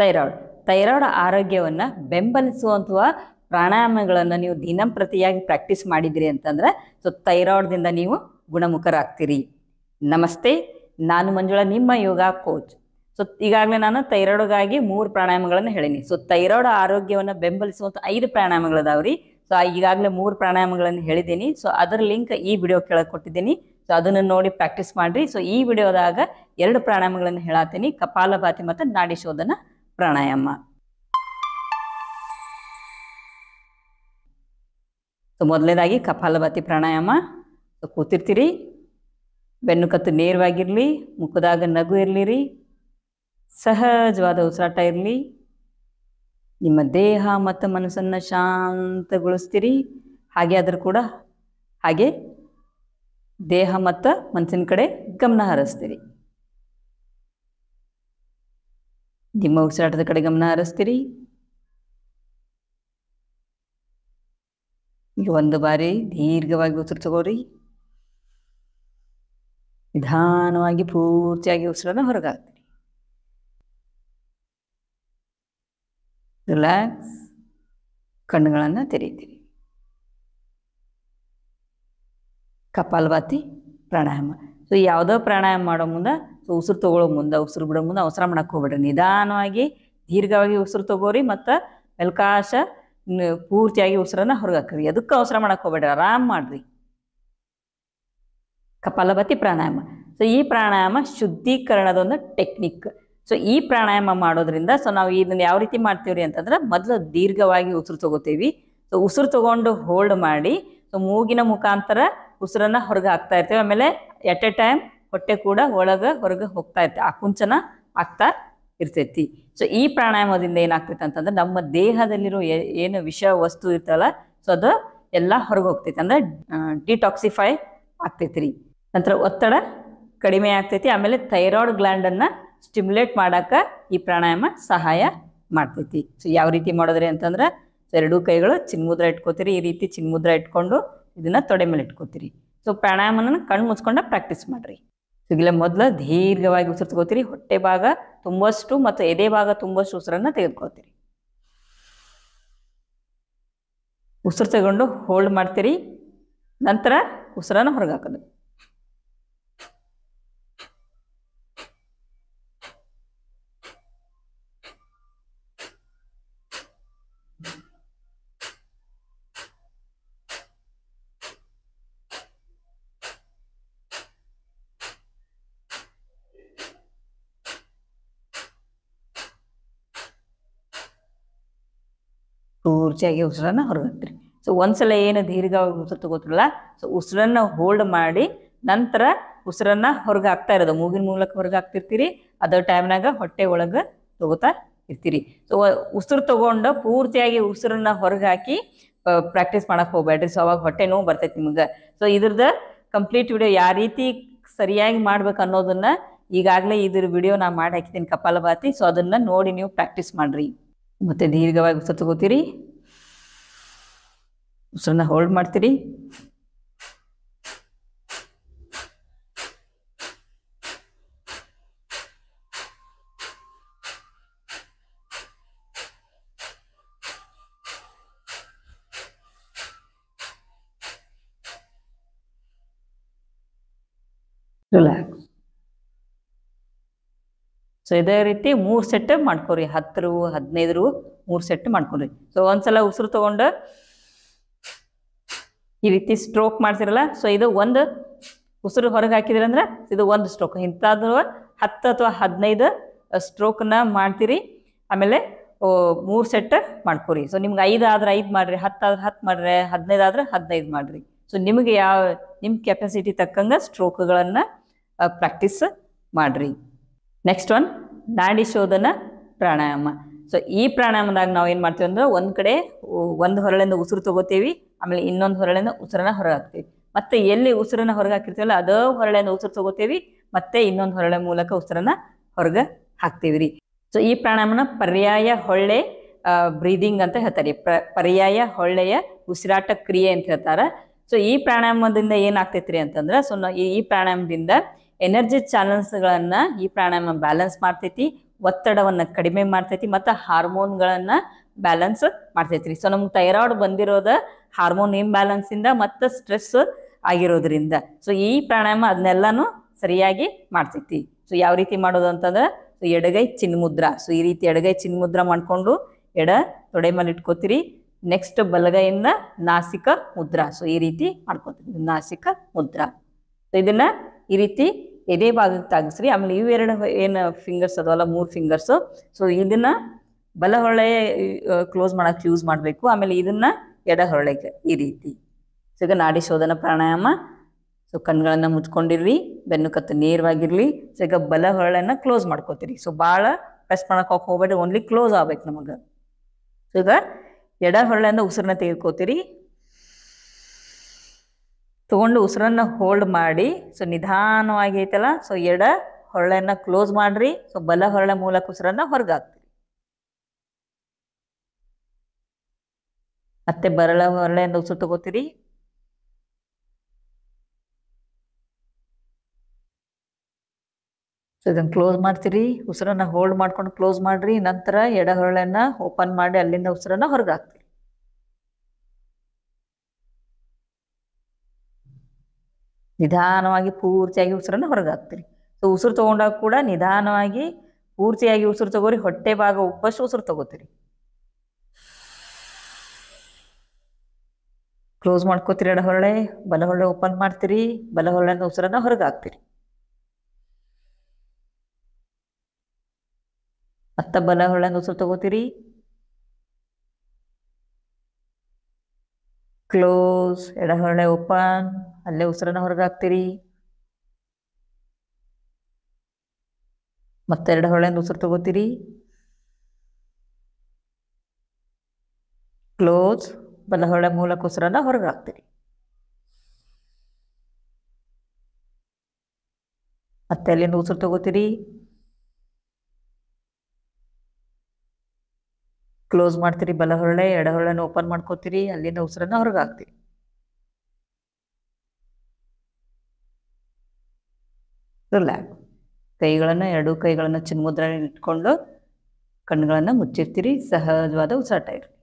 Thyroid thyroid ಆರೋಗ್ಯವನ್ನು ಬೆಂಬಲಿಸುವಂತಹ ಪ್ರಾಣಾಯಾಮಗಳನ್ನು ನೀವು ದಿನಂಪ್ರತಿಯಾಗಿ practice ಮಾಡಿದಿರಿ ಅಂತಂದ್ರೆ ಸೊ ಥೈರಾಯ್ಡ್ದಿಂದ ನೀವು ಗುಣಮುಖರಾಗ್ತೀರಿ. ನಮಸ್ತೆ, ನಾನು ಮಂಜುಳಾ, ನಿಮ್ಮ ಯೋಗ ಕೋಚ್. ಸೊ ಈಗಾಗಲೇ ನಾನು ಥೈರಾಯ್ಡ್ಗಾಗಿ 3 ಪ್ರಾಣಾಯಾಮಗಳನ್ನು ಹೇಳೀನಿ. ಸೊ ಥೈರಾಯ್ಡ್ ಆರೋಗ್ಯವನ್ನು ಬೆಂಬಲಿಸುವಂಥ 5 ಪ್ರಾಣಾಯಾಮಗಳಿದಾವ್ರಿ. ಸೊ ಈಗಾಗಲೇ 3 ಪ್ರಾಣಾಯಾಮಗಳನ್ನು ಹೇಳಿದ್ದೀನಿ. ಸೊ ಅದರ ಲಿಂಕ್ ಈ ವಿಡಿಯೋ ಕೆಳಗೆ ಕೊಟ್ಟಿದ್ದೀನಿ. ಸೊ ಅದನ್ನು ನೋಡಿ ಪ್ರಾಕ್ಟೀಸ್ ಮಾಡಿರಿ. ಸೊ ಈ ವಿಡಿಯೋದಾಗ 2 ಪ್ರಾಣಾಯಾಮಗಳನ್ನು ಹೇಳತ್ತೀನಿ, ಕಪಾಲಭಾತಿ ಮತ್ತು ನಾಡಿ ಶೋಧನ ಪ್ರಾಣಾಯಾಮ. ಸೊ ಮೊದಲನೇದಾಗಿ ಕಪಾಲಭಾತಿ ಪ್ರಾಣಾಯಾಮ. ಸೊ ಕೂತಿರ್ತೀರಿ, ಬೆನ್ನು ಕತ್ತು ನೇರವಾಗಿರಲಿ, ಮುಖದಾಗ ನಗು ಇರಲಿರಿ, ಸಹಜವಾದ ಉಸಿರಾಟ ಇರಲಿ. ನಿಮ್ಮ ದೇಹ ಮತ್ತು ಮನಸ್ಸನ್ನು ಶಾಂತಗೊಳಿಸ್ತೀರಿ. ಹಾಗೆ ದೇಹ ಮತ್ತು ಮನಸ್ಸಿನ ಕಡೆ ಗಮನ ಹರಿಸ್ತೀರಿ. ನಿಮ್ಮ ಉಸಿರಾಟದ ಕಡೆ ಗಮನ ಹರಿಸ್ತೀರಿ. ಈಗ ಒಂದು ಬಾರಿ ದೀರ್ಘವಾಗಿ ಉಸಿರು ತಗೋರಿ. ನಿಧಾನವಾಗಿ ಪೂರ್ತಿಯಾಗಿ ಉಸಿರನ್ನು ಹೊರಗಾಗ್ತೀರಿ. ರಿಲ್ಯಾಕ್ಸ್. ಕಣ್ಣುಗಳನ್ನು ತೆರೀತೀರಿ. ಕಪಾಲಭಾತಿ ಪ್ರಾಣಾಯಾಮ. ಸೊ ಯಾವುದೋ ಪ್ರಾಣಾಯಾಮ ಮಾಡೋ ಮುಂದೆ, ಸೊ ಉಸಿರು ತಗೊಳ್ಳೋ ಮುಂದೆ, ಉಸಿರು ಬಿಡೋ ಮುಂದೆ ಅವಸರ ಮಾಡಕ್ಕೆ ಹೋಗ್ಬೇಡ್ರಿ. ನಿಧಾನವಾಗಿ ದೀರ್ಘವಾಗಿ ಉಸಿರು ತಗೋರಿ ಮತ್ತು ಮೆಲ್ಕಾಶ ಪೂರ್ತಿಯಾಗಿ ಉಸಿರನ್ನು ಹೊರಗಾಕ್ರಿ. ಅದಕ್ಕೆ ಅವಸರ ಮಾಡಕ್ಕೆ ಹೋಗ್ಬೇಡ್ರಿ, ಆರಾಮ್ ಮಾಡ್ರಿ. ಕಪಾಲಭಾತಿ ಪ್ರಾಣಾಯಾಮ. ಸೊ ಈ ಪ್ರಾಣಾಯಾಮ ಶುದ್ಧೀಕರಣದ ಒಂದು ಟೆಕ್ನಿಕ್. ಸೊ ಈ ಪ್ರಾಣಾಯಾಮ ಮಾಡೋದ್ರಿಂದ ಸೊ ನಾವು ಇದನ್ನು ಯಾವ ರೀತಿ ಮಾಡ್ತೀವ್ರಿ ಅಂತಂದ್ರೆ, ಮೊದಲು ದೀರ್ಘವಾಗಿ ಉಸಿರು ತಗೋತೀವಿ. ಸೊ ಉಸಿರು ತಗೊಂಡು ಹೋಲ್ಡ್ ಮಾಡಿ, ಸೊ ಮೂಗಿನ ಮುಖಾಂತರ ಉಸಿರನ್ನ ಹೊರಗೆ ಹಾಕ್ತಾ ಇರ್ತೀವಿ. ಆಮೇಲೆ ಎಟ್ ಎ ಟೈಮ್ ಹೊಟ್ಟೆ ಕೂಡ ಒಳಗೆ ಹೊರಗೆ ಹೋಗ್ತಾ ಇರ್ತೈತಿ, ಆಕುಂಚನ ಆಗ್ತಾ ಇರ್ತೈತಿ. ಸೊ ಈ ಪ್ರಾಣಾಯಾಮದಿಂದ ಏನಾಗ್ತೈತೆ ಅಂತಂದ್ರೆ, ನಮ್ಮ ದೇಹದಲ್ಲಿರೋ ಏನು ವಿಷ ವಸ್ತು ಇರ್ತಲ್ಲ, ಸೊ ಅದು ಎಲ್ಲ ಹೊರಗೆ ಹೋಗ್ತೈತಿ, ಅಂದ್ರೆ ಡಿಟಾಕ್ಸಿಫೈ ಆಗ್ತೈತಿ ರೀ. ನಂತರ ಒತ್ತಡ ಕಡಿಮೆ ಆಗ್ತೈತಿ. ಆಮೇಲೆ ಥೈರಾಯ್ಡ್ ಗ್ಲ್ಯಾಂಡನ್ನು ಸ್ಟಿಮ್ಯುಲೇಟ್ ಮಾಡೋಕೆ ಈ ಪ್ರಾಣಾಯಾಮ ಸಹಾಯ ಮಾಡ್ತೈತಿ. ಸೊ ಯಾವ ರೀತಿ ಮಾಡೋದ್ರಿ ಅಂತಂದ್ರೆ, ಸೊ 2 ಕೈಗಳು ಚಿನ್ಮುದ್ರ ಇಟ್ಕೋತೀರಿ. ಈ ರೀತಿ ಚಿನ್ಮುದ್ರ ಇಟ್ಕೊಂಡು ಇದನ್ನು ತೊಡೆ ಮೇಲೆ ಇಟ್ಕೋತೀರಿ. ಸೊ ಪ್ರಾಣಾಯಾಮನ ಕಣ್ಣು ಮುಚ್ಕೊಂಡು ಪ್ರಾಕ್ಟೀಸ್ ಮಾಡಿರಿ. ಸೊ ಇಲ್ಲ ಮೊದಲು ದೀರ್ಘವಾಗಿ ಉಸಿರು ತಗೋತೀರಿ. ಹೊಟ್ಟೆ ಭಾಗ ತುಂಬಷ್ಟು ಮತ್ತು ಎದೆ ಭಾಗ ತುಂಬಷ್ಟು ಉಸಿರನ್ನು ತೆಗೆದುಕೋತೀರಿ. ಉಸಿರು ತಗೊಂಡು ಹೋಲ್ಡ್ ಮಾಡ್ತೀರಿ. ನಂತರ ಉಸಿರನ್ನು ಹೊರಗೆ ಹಾಕೋದು. ಪೂರ್ತಿಯಾಗಿ ಉಸಿರನ್ನು ಹೊರಗಾಕ್ತೀರಿ. ಸೊ ಒಂದ್ಸಲ ಏನು ದೀರ್ಘವಾಗಿ ಉಸಿರು ತಗೋತಿರಲ್ಲ, ಸೊ ಉಸಿರನ್ನು ಹೋಲ್ಡ್ ಮಾಡಿ ನಂತರ ಉಸಿರನ್ನು ಹೊರಗೆ ಹಾಕ್ತಾ ಇರೋದು, ಮೂಗಿನ ಮೂಲಕ ಹೊರಗೆ ಹಾಕ್ತಿರ್ತೀರಿ. ಅದರ ಟೈಮ್ನಾಗ ಹೊಟ್ಟೆ ಒಳಗೆ ತಗೋತಾ ಇರ್ತೀರಿ. ಸೊ ಉಸಿರು ತಗೊಂಡು ಪೂರ್ತಿಯಾಗಿ ಉಸಿರನ್ನ ಹೊರಗೆ ಹಾಕಿ ಪ್ರಾಕ್ಟೀಸ್ ಮಾಡಕ್ಕೆ ಹೋಗ್ಬೇಡ್ರಿ. ಸೊ ಅವಾಗ ಹೊಟ್ಟೆ ನೋವು ಬರ್ತೈತಿ ನಿಮ್ಗೆ. ಸೊ ಇದ್ರದ್ದು ಕಂಪ್ಲೀಟ್ ವಿಡಿಯೋ ಯಾವ ರೀತಿ ಸರಿಯಾಗಿ ಮಾಡ್ಬೇಕು ಅನ್ನೋದನ್ನ ಈಗಾಗಲೇ ಇದ್ರ ವಿಡಿಯೋ ನಾನು ಮಾಡಿ ಹಾಕಿದ್ದೀನಿ, ಕಪಾಲಭಾತಿ. ಸೊ ಅದನ್ನು ನೋಡಿ ನೀವು ಪ್ರಾಕ್ಟೀಸ್ ಮಾಡಿರಿ. ಮತ್ತು ದೀರ್ಘವಾಗಿ ಉಸಿರು ತಗೋತೀರಿ. ಉಸಿರನ್ನ ಹೋಲ್ಡ್ ಮಾಡ್ತೀರಿ. ರಿಲ್ಯಾಕ್ಸ್. ಸೊ ಇದೇ ರೀತಿ 3 ಸೆಟ್ ಮಾಡ್ಕೊರಿ. 10 15 3 ಸೆಟ್ ಮಾಡ್ಕೊರಿ. ಸೊ ಒಂದ್ಸಲ ಉಸಿರು ತಗೊಂಡು ಈ ರೀತಿ ಸ್ಟ್ರೋಕ್ ಮಾಡ್ತಿರಲ್ಲ, ಸೊ ಇದು ಒಂದು ಉಸಿರು ಹೊರಗೆ ಹಾಕಿದ್ರಿ ಅಂದ್ರೆ ಇದು ಒಂದು ಸ್ಟ್ರೋಕ್. ಇಂಥದ್ದು 10 ಅಥವಾ 15 ಸ್ಟ್ರೋಕ್ನ ಮಾಡ್ತೀರಿ. ಆಮೇಲೆ 3 ಸೆಟ್ ಮಾಡ್ಕೊರಿ. ಸೊ ನಿಮ್ಗೆ 5 ಆದ್ರೆ 5 ಮಾಡಿರಿ, 10 ಆದ್ರೆ 10 ಮಾಡಿರಿ, 15 ಆದ್ರೆ 15 ಮಾಡಿರಿ. ಸೊ ನಿಮಗೆ ನಿಮ್ಮ ಕೆಪಾಸಿಟಿ ತಕ್ಕಂಗೆ ಸ್ಟ್ರೋಕ್ಗಳನ್ನು ಪ್ರಾಕ್ಟೀಸ್ ಮಾಡಿರಿ. ನೆಕ್ಸ್ಟ್ ಒನ್ ನಾಡಿ ಶೋಧನ ಪ್ರಾಣಾಯಾಮ. ಸೊ ಈ ಪ್ರಾಣಾಯಾಮದಾಗ ನಾವು ಏನು ಮಾಡ್ತೀವಿ ಅಂದ್ರೆ, ಒಂದು ಕಡೆ ಒಂದು ಹೊರಳಿಂದ ಉಸಿರು ತಗೋತೀವಿ, ಆಮೇಲೆ ಇನ್ನೊಂದು ಹೊರಳಿಂದ ಉಸಿರನ್ನ ಹೊರಗೆ ಹಾಕ್ತೀವಿ. ಮತ್ತೆ ಎಲ್ಲಿ ಉಸಿರನ್ನ ಹೊರಗೆ ಹಾಕಿರ್ತೀವಲ್ಲ ಅದೇ ಹೊರಳಿಂದ ಉಸಿರು ತಗೋತೀವಿ, ಮತ್ತೆ ಇನ್ನೊಂದು ಹೊರಳ ಮೂಲಕ ಉಸಿರನ್ನ ಹೊರಗೆ ಹಾಕ್ತೀವಿ ರೀ. ಸೊ ಈ ಪ್ರಾಣಾಯಾಮನ ಪರ್ಯಾಯ ಹೊಳ್ಳೆ ಬ್ರೀದಿಂಗ್ ಅಂತ ಹೇಳ್ತಾರೆ. ಪರ್ಯಾಯ ಹೊಳ್ಳೆಯ ಉಸಿರಾಟ ಕ್ರಿಯೆ ಅಂತ ಹೇಳ್ತಾರೆ. ಸೊ ಈ ಪ್ರಾಣಾಯಾಮದಿಂದ ಏನಾಗ್ತೈತ್ರಿ ಅಂತಂದ್ರೆ, ಸೊ ಈ ಪ್ರಾಣಾಯಾಮದಿಂದ ಎನರ್ಜಿ ಚಾನಲ್ಸ್ಗಳನ್ನು ಈ ಪ್ರಾಣಾಯಾಮ ಬ್ಯಾಲೆನ್ಸ್ ಮಾಡ್ತೈತಿ. ಒತ್ತಡವನ್ನು ಕಡಿಮೆ ಮಾಡ್ತೈತಿ ಮತ್ತು ಹಾರ್ಮೋನ್ಗಳನ್ನು ಬ್ಯಾಲೆನ್ಸ್ ಮಾಡ್ತೈತ್ರಿ. ಸೊ ನಮ್ಗೆ ಥೈರಾಯ್ಡ್ ಬಂದಿರೋದ ಹಾರ್ಮೋನ್ ಇಂಬ್ಯಾಲೆನ್ಸಿಂದ ಮತ್ತು ಸ್ಟ್ರೆಸ್ ಆಗಿರೋದ್ರಿಂದ. ಸೊ ಈ ಪ್ರಾಣಾಯಾಮ ಅದನ್ನೆಲ್ಲನೂ ಸರಿಯಾಗಿ ಮಾಡ್ತೈತಿ. ಸೊ ಯಾವ ರೀತಿ ಮಾಡೋದು ಅಂತಂದ್ರೆ, ಸೊ ಎಡಗೈ ಚಿನ್ಮುದ್ರಾ. ಸೊ ಈ ರೀತಿ ಎಡಗೈ ಚಿನ್ಮುದ್ರಾ ಮಾಡಿಕೊಂಡು ಎಡ ತೊಡೆ ಮೇಲೆ ಇಟ್ಕೋತೀರಿ. ನೆಕ್ಸ್ಟ್ ಬಲಗೈಯಿಂದ ನಾಸಿಕ ಮುದ್ರಾ. ಸೊ ಈ ರೀತಿ ಮಾಡ್ಕೊತೀವಿ, ನಾಸಿಕ ಮುದ್ರಾ. ಸೊ ಇದನ್ನ ಈ ರೀತಿ ಎದೆ ಭಾಗಕ್ಕೆ ತಾಗಿಸ್ರಿ. ಆಮೇಲೆ ಇವೆರಡು ಏನು ಫಿಂಗರ್ಸ್ ಅದವಲ್ಲ, 3 ಫಿಂಗರ್ಸು, ಸೊ ಇದನ್ನ ಬಲ ಹೊರಳೆ ಕ್ಲೋಸ್ ಮಾಡಕ್ಕೆ ಯೂಸ್ ಮಾಡಬೇಕು. ಆಮೇಲೆ ಇದನ್ನ ಎಡ ಹೊರಳೆಗೆ ಈ ರೀತಿ. ಸೊ ಈಗ ನಾಡಿ ಶೋಧನ ಪ್ರಾಣಾಯಾಮ. ಸೊ ಕಣ್ಗಳನ್ನು ಮುಚ್ಕೊಂಡಿರ್ರಿ, ಬೆನ್ನು ಕತ್ತು ನೇರವಾಗಿರ್ಲಿ. ಸೊ ಈಗ ಬಲ ಹೊರಳನ್ನ ಕ್ಲೋಸ್ ಮಾಡ್ಕೋತೀರಿ. ಸೊ ಭಾಳ ಪ್ರೆಸ್ ಮಾಡಕ್ಕೆ ಹೋಗ್ಬೇಡಿ, ಓನ್ಲಿ ಕ್ಲೋಸ್ ಆಗ್ಬೇಕು ನಮಗೆ. ಸೊ ಈಗ ಎಡ ಹೊರಳೆಯಿಂದ ಉಸಿರನ್ನ ತೆಗೆದುಕೋತೀರಿ. ತಗೊಂಡು ಉಸಿರನ್ನ ಹೋಲ್ಡ್ ಮಾಡಿ, ಸೊ ನಿಧಾನವಾಗಿ ಐತಲ್ಲ, ಸೊ ಎಡ ಹೊರಳೆನ್ನ ಕ್ಲೋಸ್ ಮಾಡ್ರಿ. ಸೊ ಬಲ ಹೊರಳೆ ಮೂಲಕ ಉಸಿರನ್ನ ಹೊರಗಾಕ್ತೀರಿ. ಮತ್ತೆ ಬರಳ ಹೊರಳೆಯಿಂದ ಉಸಿರು ತಗೋತೀರಿ. ಸೊ ಇದನ್ನು ಕ್ಲೋಸ್ ಮಾಡ್ತೀರಿ. ಉಸಿರನ್ನ ಹೋಲ್ಡ್ ಮಾಡ್ಕೊಂಡು ಕ್ಲೋಸ್ ಮಾಡ್ರಿ. ನಂತರ ಎಡ ಹೊರಳೆನ್ನ ಓಪನ್ ಮಾಡಿ ಅಲ್ಲಿಂದ ಉಸಿರನ್ನ ಹೊರಗಾಕ್ತೀರಿ. ನಿಧಾನವಾಗಿ ಪೂರ್ತಿಯಾಗಿ ಉಸಿರನ್ನ ಹೊರಗಾಕ್ತೀರಿ. ಸೊ ಉಸಿರು ತಗೊಂಡಾಗ ಕೂಡ ನಿಧಾನವಾಗಿ ಪೂರ್ತಿಯಾಗಿ ಉಸಿರು ತಗೋರಿ. ಹೊಟ್ಟೆ ಭಾಗ ಉಪ್ಪಷ್ಟು ಉಸಿರು ತಗೋತೀರಿ. ಕ್ಲೋಸ್ ಮಾಡ್ಕೋತೀರಿ ಎಡ ಹೊರಳೆ. ಬಲ ಹೊರಳೆ ಓಪನ್ ಮಾಡ್ತೀರಿ. ಬಲ ಹೊರಳೆಯಿಂದ ಉಸಿರನ್ನ ಹೊರಗಾಕ್ತೀರಿ. ಮತ್ತೆ ಬಲ ಹೊರಳೆಯಿಂದ ಉಸಿರು ತಗೋತೀರಿ. ಕ್ಲೋಸ್, ಎಡ ಹೊರಳೆ ಓಪನ್, ಅಲ್ಲೇ ಉಸಿರನ್ನ ಹೊರಗಾಕ್ತೀರಿ. ಮತ್ತೆ ಎಡ ಹೊರಳೆಯಿಂದ ಉಸಿರು ತಗೋತೀರಿ. ಕ್ಲೋಸ್, ಬಲ ಹೊರಳೆ ಮೂಲಕ ಉಸಿರನ್ನ ಹೊರಗಾಕ್ತೀರಿ. ಮತ್ತೆ ಅಲ್ಲಿಂದ ಉಸಿರು ತಗೋತೀರಿ. ಕ್ಲೋಸ್ ಮಾಡ್ತೀರಿ. ಬಲ ಹೊರಳೆ, ಎಡ ಹೊರಳೆನ ಓಪನ್ ಮಾಡ್ಕೋತೀರಿ. ಅಲ್ಲಿಂದ ಉಸಿರನ್ನ ಹೊರಗಾಕ್ತೀರಿ. ರಿಲ್ಯಾಕ್ಸ್. ಕೈಗಳನ್ನು, ಎರಡೂ ಕೈಗಳನ್ನು ಚಿನ್ಮುದ್ರಾ ಇಟ್ಕೊಂಡು ಕಣ್ಣುಗಳನ್ನು ಮುಚ್ಚಿರ್ತೀರಿ. ಸಹಜವಾದ ಉಸಿರಾಟ ಇರಲಿ.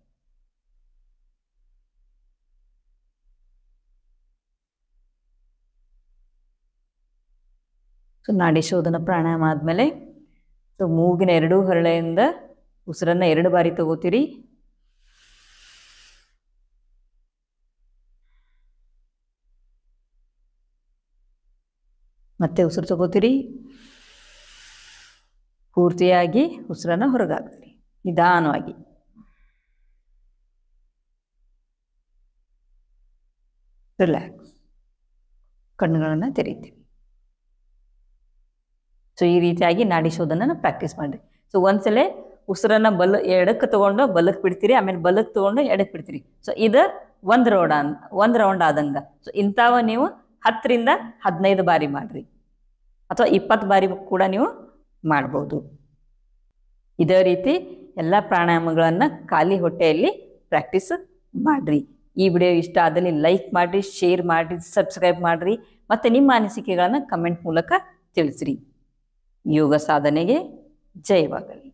ಸೊ ನಾಡಿ ಶೋಧನ ಪ್ರಾಣಾಯಾಮ ಆದಮೇಲೆ ಸೊ ಮೂಗಿನ ಎರಡೂ ಹೊರಳೆಯಿಂದ ಉಸಿರನ್ನ 2 ಬಾರಿ ತಗೋತೀರಿ. ಮತ್ತೆ ಉಸಿರು ತಗೋತೀರಿ. ಪೂರ್ತಿಯಾಗಿ ಉಸಿರನ್ನ ಹೊರಗಾಕ್ತೀರಿ ನಿಧಾನವಾಗಿ. ರಿಲ್ಯಾಕ್ಸ್. ಕಣ್ಣುಗಳನ್ನು ತೆರೀತೀವಿ. ಸೊ ಈ ರೀತಿಯಾಗಿ ನಾಡಿ ಶೋಧನ ಪ್ರಾಕ್ಟೀಸ್ ಮಾಡಿರಿ. ಸೊ ಒಂದ್ಸಲ ಉಸಿರನ್ನ ಎಡಕ್ಕೆ ತಗೊಂಡು ಬಲಕ್ಕೆ ಬಿಡ್ತೀರಿ. ಆಮೇಲೆ ಬಲಕ್ಕೆ ತಗೊಂಡು ಎಡಕ್ಕೆ ಬಿಡ್ತೀರಿ. ಸೊ ಇದು ಒಂದು ರೌಂಡ್ ಆದಂಗ. ಸೊ ಇಂಥವ ನೀವು 10 ರಿಂದ 15 ಬಾರಿ ಮಾಡ್ರಿ, ಅಥವಾ 20 ಬಾರಿ ಕೂಡ ನೀವು ಮಾಡ್ಬೋದು. ಇದೇ ರೀತಿ ಎಲ್ಲ ಪ್ರಾಣಾಯಾಮಗಳನ್ನು ಖಾಲಿ ಹೊಟ್ಟೆಯಲ್ಲಿ ಪ್ರಾಕ್ಟೀಸ್ ಮಾಡ್ರಿ. ಈ ವಿಡಿಯೋ ಇಷ್ಟ ಆದಲ್ಲಿ ಲೈಕ್ ಮಾಡಿರಿ, ಶೇರ್ ಮಾಡಿರಿ, ಸಬ್ಸ್ಕ್ರೈಬ್ ಮಾಡಿರಿ, ಮತ್ತು ನಿಮ್ಮ ಅನಿಸಿಕೆಗಳನ್ನು ಕಮೆಂಟ್ ಮೂಲಕ ತಿಳಿಸ್ರಿ. ಯೋಗ ಸಾಧನೆಗೆ ಜಯವಾಗಲಿ.